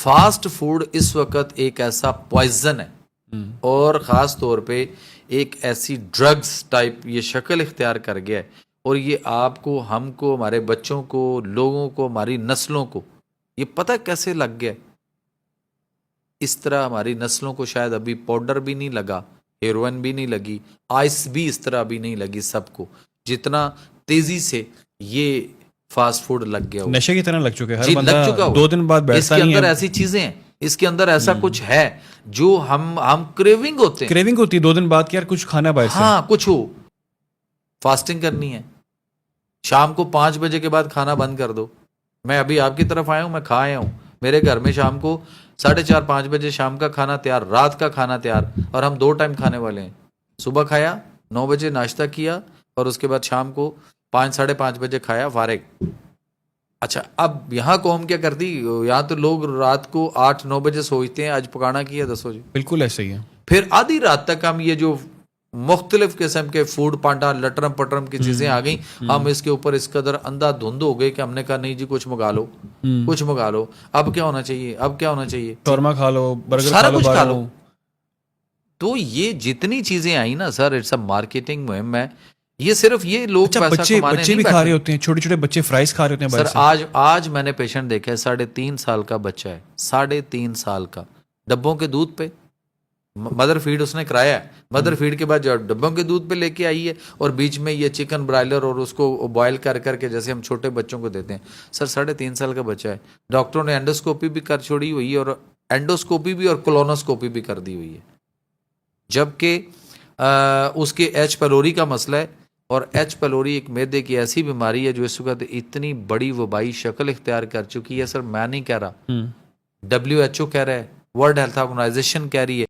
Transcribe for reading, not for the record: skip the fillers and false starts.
Fast food इस वक्त एक ऐसा पॉइजन है और ख़ास तौर पे एक ऐसी ड्रग्स टाइप ये शक्ल इख्तियार कर गया है, और ये आपको, हमको, हमारे बच्चों को, लोगों को, हमारी नस्लों को ये पता कैसे लग गया है। इस तरह हमारी नस्लों को शायद अभी पाउडर भी नहीं लगा, हेरोइन भी नहीं लगी, आइस भी इस तरह भी नहीं लगी सबको, जितना तेजी से ये फास्ट फूड लग गया हो। नशे की तरह लग चुके हैं, हर जी, बंदा लग चुका हो। 2 दिन बाद बैठता इसके नहीं अंदर है। ऐसी चीजें हैं, इसके अंदर ऐसा कुछ है जो हम क्रेविंग होते हैं। क्रेविंग होती है 2 दिन बाद कि यार कुछ खाना बाहर से। हाँ, कुछ हो, फास्टिंग करनी है, शाम को 5 बजे के बाद खाना बंद कर दो। मैं अभी आपकी तरफ आया हूँ, मैं खा आया हूँ, मेरे घर में शाम को 4:30-5 बजे शाम का खाना तैयार, रात का खाना तैयार, और हम 2 टाइम खाने वाले हैं। सुबह खाया, 9 बजे नाश्ता किया, और उसके बाद शाम को 5-5:30 बजे खाया, फारिग। अच्छा, अब यहाँ कौम क्या करती, यहाँ तो लोग रात को 8-9 बजे सोचते हैं आज पकाना की है 10 बजे। बिल्कुल ऐसा ही है। फिर आधी रात तक हम ये जो मुख्तलिफ किस्म के फूड पांडा लटरम पटरम की चीजें आ गई, हम इसके ऊपर इस कदर अंधाधुंध हो गए कि हमने कहा नहीं जी कुछ मंगा लो, कुछ मंगा लो। अब क्या होना चाहिए, अब क्या होना चाहिए, शौरमा खा लो, बर्गर सारा खा लो, कुछ खा बाहर लो। तो ये जितनी चीजें आई ना सर, इट्स अ मार्केटिंग मुहिम है। ये सिर्फ ये लोग अच्छा, पैसा बच्चे कमाने बच्चे नहीं भी खा बैठे। रहे होते हैं, छोटे छोटे बच्चे फ्राइज खा रहे होते हैं बाहर सर से। आज मैंने पेशेंट देखा है, 3.5 साल का बच्चा है, 3.5 साल का, डब्बों के दूध पे मदर फीड उसने कराया है, मदर फीड के बाद जो डब्बों के दूध पे लेके आई है, और बीच में ये चिकन ब्रायलर और उसको बॉयल कर करके जैसे हम छोटे बच्चों को देते हैं। सर 3.5 साल का बच्चा है, डॉक्टरों ने एंडोस्कोपी भी कर छोड़ी हुई है, और एंडोस्कोपी भी और कोलोनोस्कोपी भी कर दी हुई है, जबकि उसके एच पैलोरी का मसला है। और एच पैलोरी एक मैदे की ऐसी बीमारी है जो इस वक्त इतनी बड़ी वबाई शक्ल इख्तियार कर चुकी है। सर मैं नहीं कह रहा, WHO कह रहा है, वर्ल्ड हेल्थ ऑर्गेनाइजेशन कह रही है,